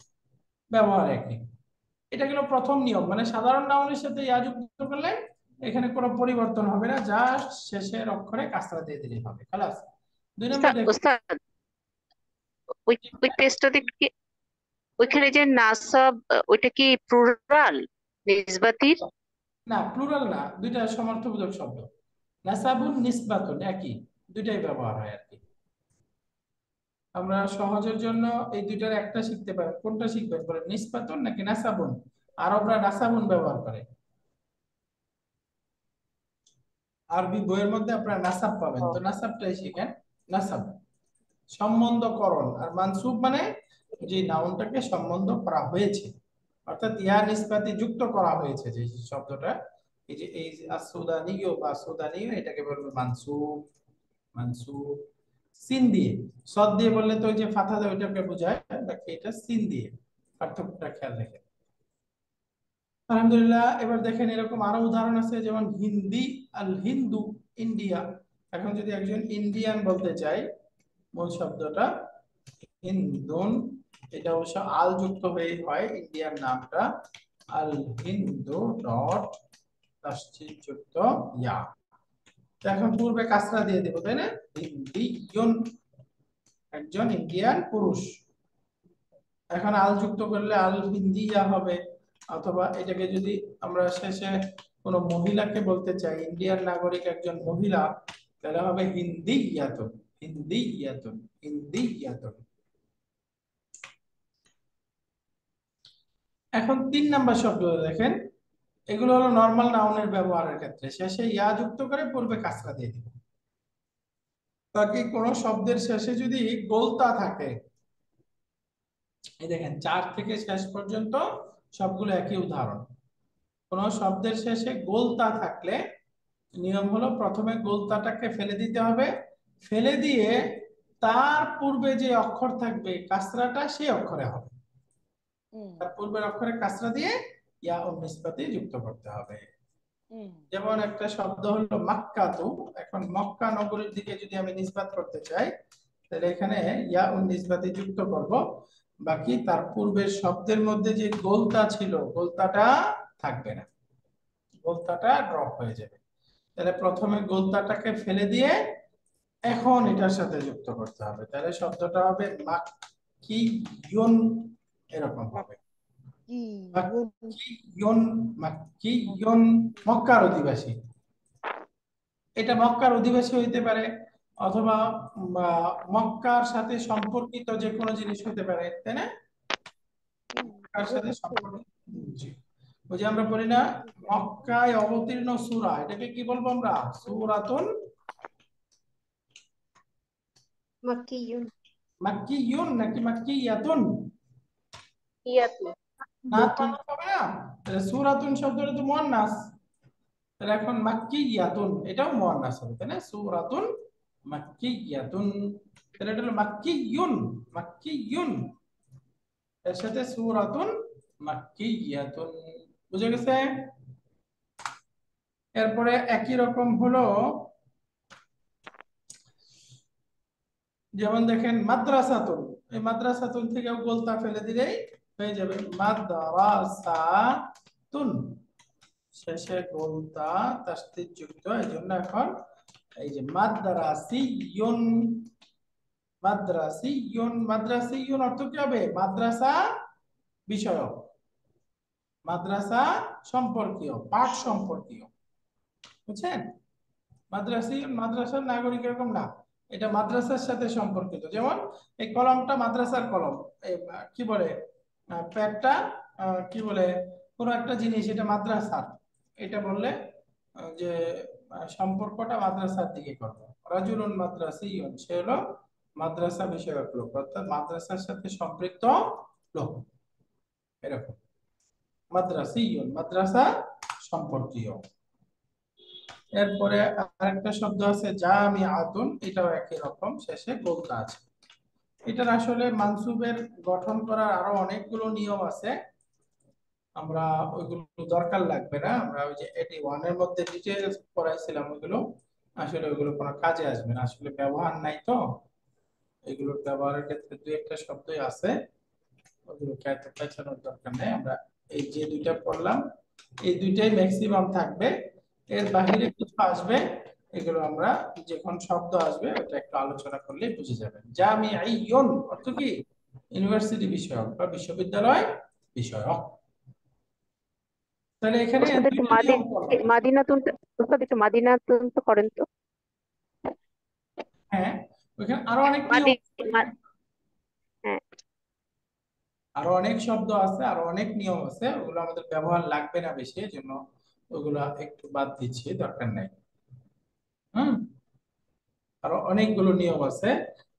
ব্যবহার একই। এটা গেল প্রথম নিয়ম, মানে সাধারণ নাউনের সাথে ইয়া যুক্ত করলে এখানে কোনো পরিবর্তন হবে না, জাস্ট শেষের অক্ষরে কাসরা দিয়ে দিলেই হবে, খালাস। দুই নম্বর দেখো, উস্তাদ ওই ওই পেজটাতে কি ওইখানে যে নাসাব ওইটা কি প্লুরাল নিসবাতির? না প্লুরাল না, দুইটা সমার্থবোধক শব্দ। নাসাবুন নিসবাতুন একই, দুইটাই ব্যবহার হয় আর কি। আমরা সহজের জন্য এই দুইটার একটা শিখতে পারি, কোনটা শিখবেন বলেন, নিসবাতুন নাকি নাসাবুন? আরবরা নাসাবুন ব্যবহার করে, আরবি বইয়ের মধ্যে আপনারা নাসাব পাবেন, তো নাসাবটাই শিখেন। নাসাব সম্বন্ধকরণ, আর মানসুব মানে যে নাউনটাকে সম্বন্ধ করা হয়েছে, অর্থাৎ ইয়া নিসবাতি যুক্ত করা হয়েছে যে শব্দটা, এই যে এই আসুদানিয়ু বা আসুদানিয়ু, এটাকে বলবে মানসুব। মানসুব সিন দিয়ে, সদ দিয়ে বললে তো ওই যে ফাথা দেয় ওইটাকে বোঝায়, বাকি এটা সিন দিয়ে, পার্থক্যটা খেয়াল রেখে। আলহামদুলিল্লাহ, এবার দেখেন এরকম আরো উদাহরণ আছে, যেমন হিন্দি, আল হিন্দু ইন্ডিয়া। এখন যদি একজন ইন্ডিয়ান বলতে চাই, মূল শব্দটা হিন্দুন, এটা অবশ্য আল যুক্ত হয়ে হয় ইন্ডিয়ান নামটা, আল হিন্দু ডট তাসদীদ যুক্ত ইয়া। তো এখন পূর্বে কাসরা দিয়ে দেব, তাই না? হিন্দিয়ুন, একজন ইন্ডিয়ান পুরুষ। এখন আল যুক্ত করলে আল হিন্দিয়া হবে, অথবা এটাকে যদি আমরা শেষে কোনো মহিলাকে বলতে চাই, ইন্ডিয়ান নাগরিক একজন মহিলা, তাহলে হবে হিন্দিয়াতুন। হিন্দিয়াতুন, হিন্দিয়াতুন। এখন 3 নাম্বার শব্দ দেখেন, এগুলো হলো নরমাল নাউনের ব্যবহারের ক্ষেত্রে, শেষে ইয়া যুক্ত করে পূর্বে কাসরা দিয়ে দিব। বাকি কোন শব্দের শেষে যদি গোলতা থাকে, এই দেখেন 4 থেকে শেষ পর্যন্ত সবগুলো একই উদাহরণ। কোন শব্দের শেষে গোলতা থাকলে নিয়ম হলো প্রথমে গোলতাটাকে ফেলে দিতে হবে, ফেলে দিয়ে তার পূর্বে যে অক্ষর থাকবে কাসরাটা সেই অক্ষরে হবে, তার পূর্বের অক্ষরে কাসরা দিয়ে ইয়া ও নিসবাতি যুক্ত করতে হবে। যেমন একটা শব্দ হলো মাক্কাতু, এখন মক্কা নগরীর দিকে যদি আমি নিসবাত করতে চাই, তাহলে এখানে ইয়া ও নিসবাতি যুক্ত করব, বাকি তার পূর্বের শব্দের মধ্যে যে গোলতা ছিল গোলতাটা থাকবে না, গোলতাটা ড্রপ হয়ে যাবে। তাহলে প্রথমে গোলতাটাকে ফেলে দিয়ে এখন এটার সাথে যুক্ত করতে হবে, তাহলে শব্দটা হবে মাক্কিয়ুন, এরকম হবে মাক্কিয়ুন। মাক্কিয়ুন মক্কার অধিবাসী, এটা মক্কার অধিবাসী হইতে পারে, অথবা মক্কার সাথে সম্পর্কিত যে কোনো জিনিস হতে পারে, তাই না? মক্কার সাথে সম্পর্কিত, জি। ওই যে আমরা বলি না মক্কায় অবতীর্ণ সূরা, এটাকে কি বলবো আমরা? সূরাতুন মাক্কিয়ুন। মাক্কিয়ুন নাকি মাক্কিয়াতুন? ইয়াতু। না তো হবে না, তাহলে সূরাতুন শব্দটা তো মুয়ান্নাস, তাহলে এখন মাক্কিয়াতুন এটাও মুয়ান্নাস হবে, তাই না? সূরাতুন মাক্কিয়াতুন, তাহলে এটা হলো মাক্কিয়ুন। মাক্কিয়ুন এর সাথে সূরাতুন মাক্কিয়াতুন, বুঝে গেছে? এরপরে একই রকম হলো, যেমন দেখেন মাদ্রাসাতুন, এই মাদ্রাসাতুন থেকেও গোলতা ফেলে দিলেই হয়ে যাবে মাদ্রাসাতুন, শেষে গোলতা তাসদীদ যুক্ত, এইজন্য এখন এই যে মাদ্রাসিয়ুন। মাদ্রাসিয়ুন, মাদ্রাসিয়ুন অর্থ কি হবে? মাদ্রাসা বিষয়ক, মাদ্রাসা সম্পর্কীয়, পাঠ সম্পর্কীয়, বুঝছেন? মাদ্রাসিয়ুন মাদ্রাসার নাগরিক এরকম না, এটা মাদ্রাসার সাথে সম্পর্কিত। যেমন এই কলমটা মাদ্রাসার কলম, এই কি বলে প্যাডটা, কি বলে কোন একটা জিনিস এটা মাদ্রাসার, এটা বললে যে সম্পর্কটা মাদ্রাসার দিকে করবে। রাজুলুন মাদ্রাসিয়ুন, সে হলো মাদ্রাসা বিষয়ক লোক, অর্থাৎ মাদ্রাসার সাথে সম্পৃক্ত লোক, এরকম। মাদ্রাসিয়ুন মাদ্রাসা সম্পর্কীয়। এরপরে আরেকটা শব্দ আছে জামিআতুন, এটাও একই রকম, শেষে গোলতা আছে। এটার আসলে মানসুবের গঠন করার আরো অনেকগুলো নিয়ম আছে, আমরা ওইগুলো দরকার লাগবে না, আমরা ওই যে 81 এর মধ্যে ডিটেইলস পড়াইছিলাম, ওইগুলো আসলে ওইগুলো কোনো কাজে আসবে না, আসলে ব্যবহার নাই তো। এগুলোর ব্যবহারের ক্ষেত্রে দুই একটা শব্দই আছে, ওগুলোকে এত পেছানোর দরকার নেই। আমরা এই যে দুইটা পড়লাম এই দুইটাই ম্যাক্সিমাম থাকবে, এর বাইরে কিছু আসবে, এগুলো আমরা যখন শব্দ আসবে ওটা একটু আলোচনা করলে বুঝে যাবেন। জামিউন অর্থ কি? ইউনিভার্সিটি বিষয়ক বা বিশ্ববিদ্যালয় বিষয়ক। তাহলে এখানে ওস্তাদ একটু দুইটা নিয়ম করলাম। মাদিনাতুন, ওস্তাদ একটু মাদিনাতুন তো করেন তো। হ্যাঁ, ওইখানে আরো অনেক নিয়ম মাদি আছে। মা- হ্যাঁ, আরো অনেক শব্দ আছে, আরো অনেক নিয়ম আছে, ওগুলো আমাদের ব্যবহার লাগবে না বেশি, এজন্য ওগুলা একটু বাদ দিচ্ছি, দরকার নাই। হুম, আরো অনেকগুলো নিয়ম আছে,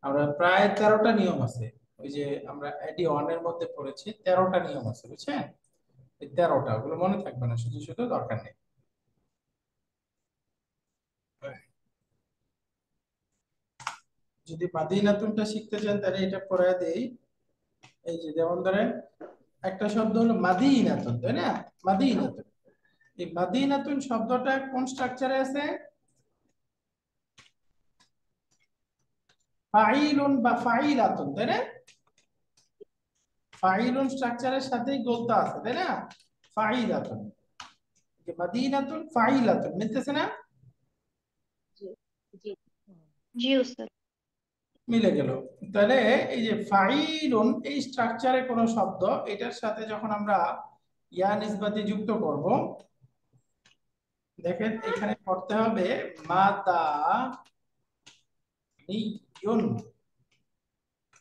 আমরা প্রায় 13টা নিয়ম আছে। ওই যে আমরা 81 এর মধ্যে পড়েছি 13টা নিয়ম আছে, বুঝছেন? এই 13টা, ওগুলো মনে থাকবে না, শুধু শুধু দরকার নেই। যদি মাদিনাতুনটা শিখতে চান তাহলে এটা পড়ায় দেই। এই যে যেমন ধরেন একটা শব্দ হলো মাদিনাতুন, তাই না? মাদিনাতুন, এই মাদিনাতুন শব্দটা কোন স্ট্রাকচারে আছে? ফাইলুন বা ফাইলাতুন, তাই না? ফাইলুন স্ট্রাকচারের সাথেই গোলতা আছে, তাই না? ফাইলাতুন, যে মাদিনাতুন ফাইলাতুন, মিলতেছে না? জি জি জি উস্তাদ। মিলে গেল। তাহলে এই যে ফাইলুন এই স্ট্রাকচারে কোন শব্দ, এটার সাথে যখন আমরা ইয়া নিসবাতি যুক্ত করব, দেখেন এখানে পড়তে হবে মাদানিয়ুন,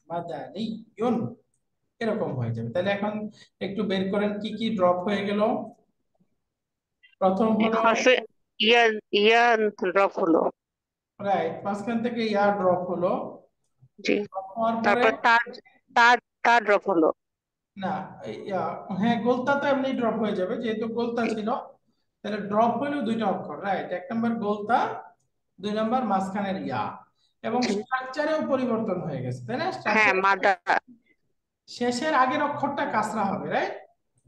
মাদানিয়ুন, এরকম হয়ে যাবে। তাহলে এখন একটু বের করেন কি কি ড্রপ হয়ে গেল। প্রথম হলো হরফে ইয়া ইয়া ড্রপ হলো। রাইট, মাঝখান থেকে ইয়া ড্রপ হলো। জি, ড্রপ হওয়ার পরে তারপর তার তার তার ড্রপ হলো। না, ইয়া, হ্যাঁ গোলতা তো এমনি ড্রপ হয়ে যাবে, যেহেতু গোলতা জি ছিল। তাহলে ড্রপ হলো দুইটা অক্ষর, রাইট, এক নম্বর গোলতা, দুই নম্বর মাঝখানের ইয়া, এবং জি, স্ট্রাকচারেও পরিবর্তন হয়ে গেছে, তাই না? হ্যাঁ স্ট্রাকচার মাদা। শেষের আগের অক্ষরটা কাসরা হবে, রাইট?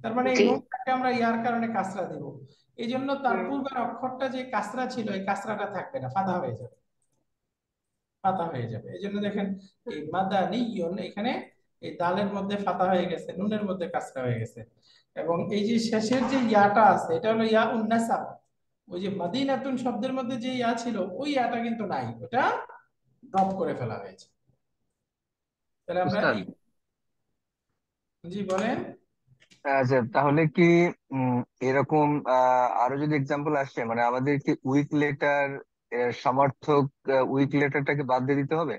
তার মানে এই জি, নুনটাকে আমরা ইয়ার কারণে কাসরা দেব, এই জন্য তার হুম, পূর্বের অক্ষরটা যে কাসরা ছিল এই কাসরাটা থাকবে না, ফাতা হয়ে যাবে, ফাতা হয়ে যাবে। এই জন্য দেখেন এই মাদানিয়ুন, এখানে এই দালের মধ্যে ফাতা হয়ে গেছে, নুনের মধ্যে কাসরা হয়ে গেছে, এবং এই যে শেষের যে ইয়াটা আছে এটা হলো ইয়া উন্নাসাব। ওই যে মাদিনাতুন শব্দের মধ্যে যে ইয়া ছিল ওই ইয়াটা কিন্তু নাই, ওটা ড্রপ করে ফেলা হয়েছে। তাহলে আমরা উস্তাদ, জি বলেন। আচ্ছা তাহলে কি উম, এরকম আরো যদি এক্সাম্পল আসে, মানে আমাদের কি উইক লেটার সমার্থক উইক লেটারটাকে বাদ দিয়ে দিতে হবে?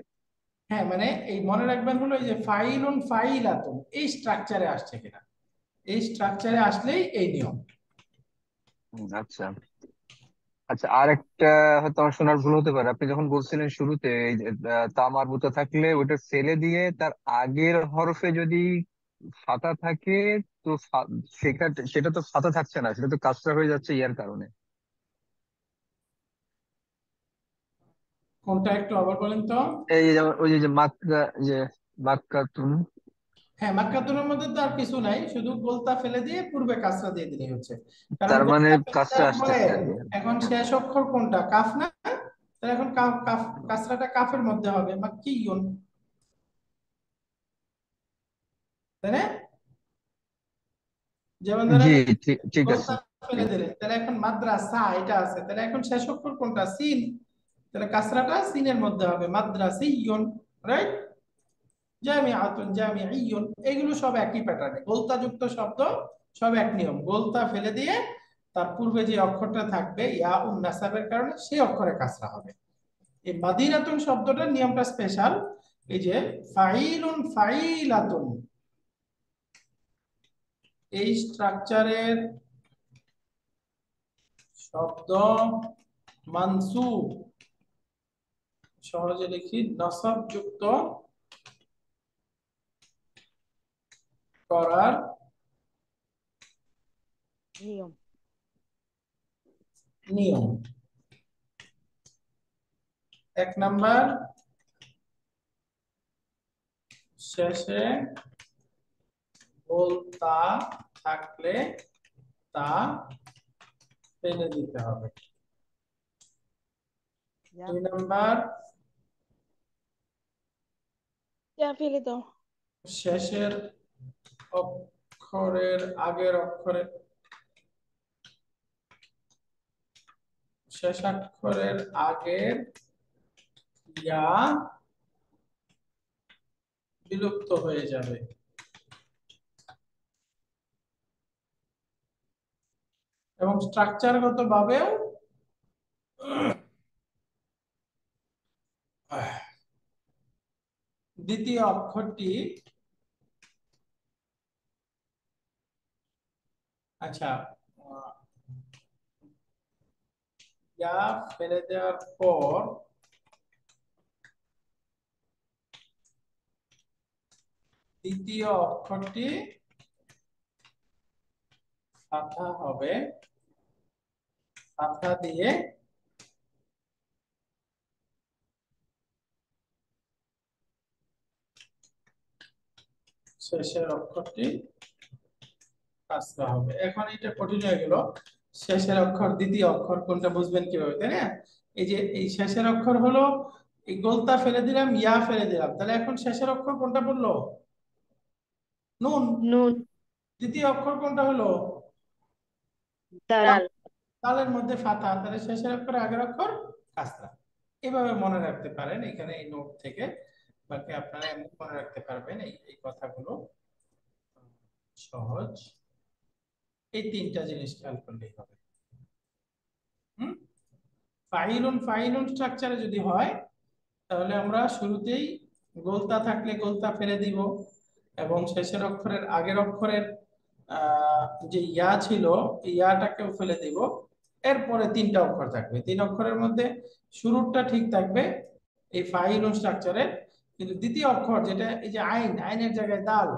হ্যাঁ, মানে এই মনে রাখবেন হলো এই যে ফাইলুন ফাইলাতুন এই স্ট্রাকচারে আসছে কিনা, এই স্ট্রাকচারে আসলেই এই নিয়ম। আচ্ছা আচ্ছা, আর একটা হয়তো আমার শোনার ভুল হতে পারে, আপনি যখন বলছিলেন শুরুতে এই যে, তা মারবুতা থাকলে ওইটা ফেলে দিয়ে তার আগের হরফে যদি ফাতা থাকে, তো সেটা সেটা তো ফাতা থাকছে না, সেটা তো কাসরা হয়ে যাচ্ছে ইয়ার কারণে। কোনটা একটু আবার বলেন তো। এই যে যেমন ওই যে মাক্কা, যে মাক্কাতুন, হ্যাঁ, মাক্কাতুনের মধ্যে তো আর কিছু নাই, শুধু গোলতা ফেলে দিয়ে পূর্বে কাসরা দিয়ে দিলেই হচ্ছে, কারণ তার মানে গোলতা ফেলে কাসরা দেওয়ার পরে আসতেছে আর কি। এখন শেষ অক্ষর কোনটা? কাফ না? তাহলে এখন কাফ কাফ কাসরাটা কাফের মধ্যে হবে, মাক্কিয়ুন, তাই না? যেমন জি, ধরেন ঠিক ঠিক আছে। গোলতা জি। ফেলে দিলেন, তাহলে এখন মাদ্রাসা এটা আছে, তাহলে এখন শেষ অক্ষর কোনটা? সিন, তাহলে কাসরাটা সিনের মধ্যে হবে, মাদ্রাসিয়ুন, রাইট? জামিআতুন জামিইয়ুন, এগুলো সব একই প্যাটার্নে, গোলতা যুক্ত শব্দ, সব এক নিয়ম, গোলতা ফেলে দিয়ে তার পূর্বে যে অক্ষরটা থাকবে ইয়া উন নাসাবের কারণে সেই অক্ষরে কাসরা হবে। এই মাদিনাতুন শব্দটার নিয়মটা স্পেশাল, এই যে ফাইলুন ফাইলাতুন এই স্ট্রাকচারের শব্দ মানসুব, সহজে লিখি নসব যুক্ত করার নিয়ম। নিয়ম। 1 নাম্বার, শেষে গোলতা থাকলে তা ফেলে দিতে হবে। 2 নাম্বার, যা ফেলে দাও। শেষের অক্ষরের আগের অক্ষরে শেষাক্ষরের আগের ইয়া বিলুপ্ত হয়ে যাবে। এবং স্ট্রাকচারগত ভাবেও দ্বিতীয় অক্ষরটি, আচ্ছা, ইয়া ফেলে দেওয়ার পর দ্বিতীয় অক্ষরটি ফাথা হবে, ফাথা দিয়ে শেষের অক্ষরটি কাসরা হবে। এখন এটা কঠিন হয়ে গেল, শেষের অক্ষর দ্বিতীয় অক্ষর কোনটা বুঝবেন কিভাবে, তাই না? এই যে এই শেষের অক্ষর হলো, এই গোলতা ফেলে দিলাম, ইয়া ফেলে দিলাম, তাহলে এখন শেষের অক্ষর কোনটা পড়লো? নুন। নুন। দ্বিতীয় অক্ষর কোনটা হলো? দাল। ডাল। দালের মধ্যে ফাথা, তাহলে শেষের অক্ষর আগের অক্ষর কাসরা। এভাবে মনে রাখতে পারেন এখানে এই নোট থেকে, বাকি আপনারা এমনি মনে রাখতে পারবেন এই এই কথাগুলো সহজ। এই 3টা জিনিস খেয়াল করলেই হবে। ফাইলুন ফাইলুন স্ট্রাকচারে যদি হয়, তাহলে আমরা শুরুতেই গোলতা থাকলে গোলতা ফেলে দিব, এবং শেষের অক্ষরের আগের অক্ষরের যে ইয়া ছিল, ইয়াটাকেও ফেলে দিব। এরপরে 3টা অক্ষর থাকবে, 3 অক্ষরের মধ্যে শুরুটা ঠিক থাকবে এই ফাইলুন স্ট্রাকচারে, কিন্তু দ্বিতীয় অক্ষর যেটা এই যে আইন, আইনের জায়গায় দাল,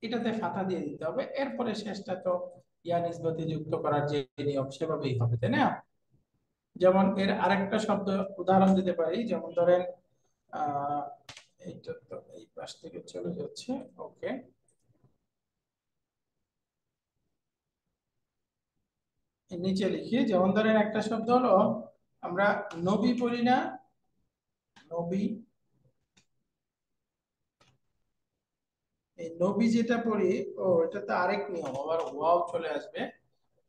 এটাতে ফাথা দিয়ে দিতে হবে। এরপরে শেষটা তো ইয়া নিসবতি যুক্ত করার যে নিয়ম সেভাবেই হবে, তাই না? যেমন এর আরেকটা শব্দ উদাহরণ দিতে পারি, যেমন ধরেন এইটা তো এই পাশ থেকে চলে যাচ্ছে, ওকে, নিচে লিখি। যেমন ধরেন একটা শব্দ হলো, আমরা নবী পড়ি না, নবী, এই নবী যেটা পড়ি, ও এটাতে আরেক নিয়ম, আবার ওয়াও চলে আসবে,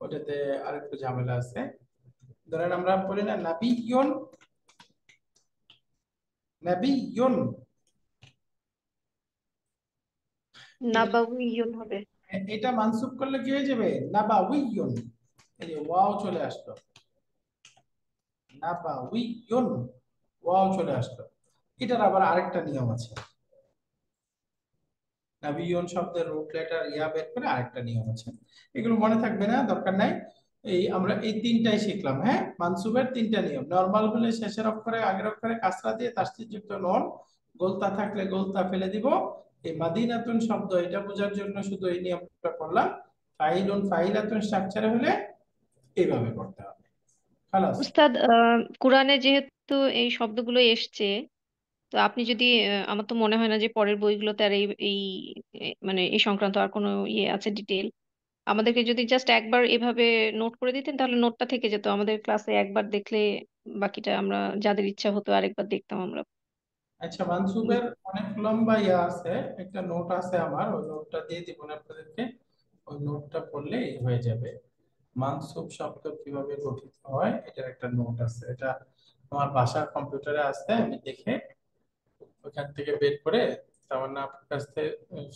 ওটাতে আরেকটু ঝামেলা আছে। ধরেন আমরা পড়ি না নাবিয়ুন, নাবিয়ুন, নাবাউইয়ুন হবে। এটা মানসুব করলে কি হয়ে যাবে? নাবাউইয়ুন, এই যে ওয়াও চলে আসলো, নাবাউইয়ুন, ওয়াও চলে আসলো। এটার আবার আরেকটা নিয়ম আছে, নাবিয়ুন শব্দের রুট লেটার ইয়া বের করে আরেকটা নিয়ম আছে, এগুলো মনে থাকবে না, দরকার নাই। এই আমরা এই 3টাই শিখলাম, হ্যাঁ? মানসুবের 3টা নিয়ম, নরমাল হলে শেষের অক্ষরে আগের অক্ষরে কাসরা দিয়ে তাসদীদ যুক্ত নুন, গোলতা থাকলে গোলতা ফেলে দিব। এই মাদিনাতুন শব্দ, এটা বোঝার জন্য শুধু এই নিয়মটা করলাম। ফাইলুন ফাইলাতুন স্ট্রাকচারে হলে এইভাবে করতে হবে। খালাস। উস্তাদ, কোরআনে যেহেতু এই শব্দগুলো এসছে, তো আপনি যদি আমার তো মনে হয় না যে পরের বইগুলোতে আর এই এই মানে এই সংক্রান্ত আর কোনো ইয়ে আছে ডিটেল, আমাদেরকে যদি জাস্ট একবার এভাবে নোট করে দিতেন তাহলে নোটটা থেকে যেত, আমাদের ক্লাসে একবার দেখলে বাকিটা আমরা যাদের ইচ্ছা হতো আরেকবার দেখতাম আমরা। আচ্ছা, মানসুবের অনেক লম্বা ইয়া আছে, একটা নোট আছে আমার, ওই নোটটা দিয়ে দিব না আপনাদেরকে, ওই নোটটা পড়লেই হয়ে যাবে। মানসুব শব্দ কিভাবে গঠিত হয় এটার একটা নোট আছে, এটা আমার বাসার কম্পিউটারে আছে, আমি দেখে ওখান থেকে বের করে তারপর না আপনার কাছ থেকে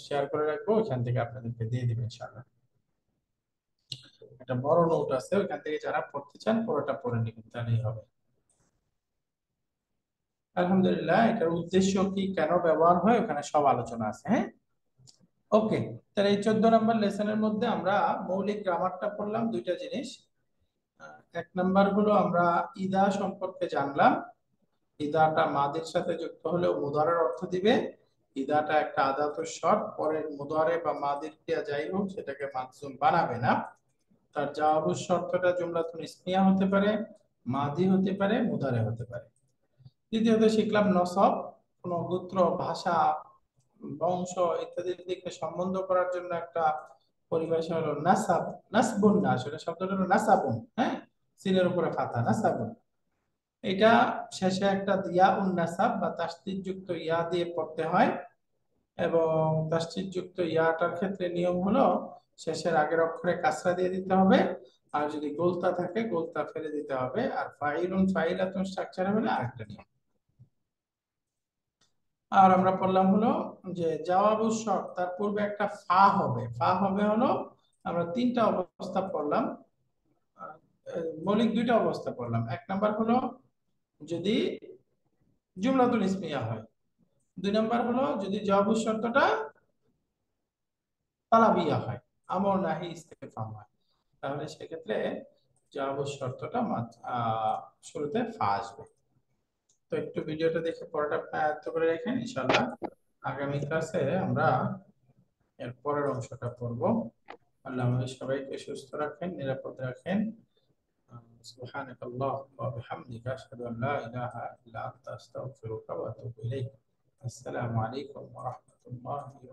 শেয়ার করে রাখবো, ওখান থেকে আপনাদেরকে দিয়ে দিবেন ইনশাআল্লাহ। একটা বড় নোট আছে, ওখান থেকে যারা পড়তে চান পুরোটা পড়ে নিবেন, তাহলেই হবে। আলহামদুলিল্লাহ, এটার উদ্দেশ্য কি, কেন ব্যবহার হয়, ওখানে সব আলোচনা আছে, হ্যাঁ? ওকে, তাহলে এই 14 নম্বর লেসনের মধ্যে আমরা মৌলিক গ্রামারটা পড়লাম, 2টা জিনিস। 1 নাম্বার হলো আমরা ইদা সম্পর্কে জানলাম, ইদাটা মাদির সাথে যুক্ত হলেও মুদারের অর্থ দিবে, ইদাটা একটা আদাতুস শর্ত, পরের মুদারে বা মাদির ক্রিয়া যাই হোক সেটাকে মানসুব বানাবে না। তার জবাবুর শর্তটা জুমলাতুন ইসমিয়া হতে পারে, মাদি হতে পারে, মুদারে হতে পারে। দ্বিতীয়ত শিখলাম নসব, কোন গোত্র, ভাষা, বংশ ইত্যাদির দিকে সম্বন্ধ করার জন্য একটা পরিভাষা হলো নাসাব। নাসবুন না, আসলে শব্দটা হলো নাসাবুন, হ্যাঁ, সিনের উপরে ফাতা, নাসাবুন। এটা শেষে একটা ইয়া উন নাসাব বা তাসদীদ যুক্ত ইয়া দিয়ে পড়তে হয়, এবং তাসদীদ যুক্ত ইয়াটার ক্ষেত্রে নিয়ম হলো শেষের আগের অক্ষরে কাসরা দিয়ে দিতে হবে, আর যদি গোলতা থাকে গোলতা ফেলে দিতে হবে, আর ফাইলুন ফাইলাতুন স্ট্রাকচারে হলে আরেকটা নিয়ম। আর আমরা পড়লাম হলো যে জওয়াবুশ শর্ত, তার পূর্বে একটা ফা হবে। ফা হবে হলো, আমরা তিনটা অবস্থা পড়লাম, মৌলিক দুইটা অবস্থা পড়লাম। এক নাম্বার হলো যদি জুমলাতুল ইসমিয়া হয়, দুই নাম্বার হলো যদি জওয়াবুশ শর্তটা তালাবিয়া হয়, আমর নাহি ইস্তেফহাম হয়, তাহলে সেক্ষেত্রে জওয়াবুশ শর্তটা শুরুতে ফা আসবে। তো একটু ভিডিওটা দেখে পড়াটা আয়ত্ত করে রাখেন, ইনশাআল্লাহ আগামী ক্লাসে আমরা এর পরের অংশটা পড়ব। আল্লাহ আমাদের সবাইকে সুস্থ রাখেন, নিরাপদ রাখেন। সুবহানাকাল্লাহুম্মা ওয়া বিহামদিকা আশহাদু আল লা ইলাহা ইল্লা আনতা আস্তাগফিরুকা ওয়া আতুবু ইলাইক। আসসালামু আলাইকুম ওয়া রাহমাতুল্লাহি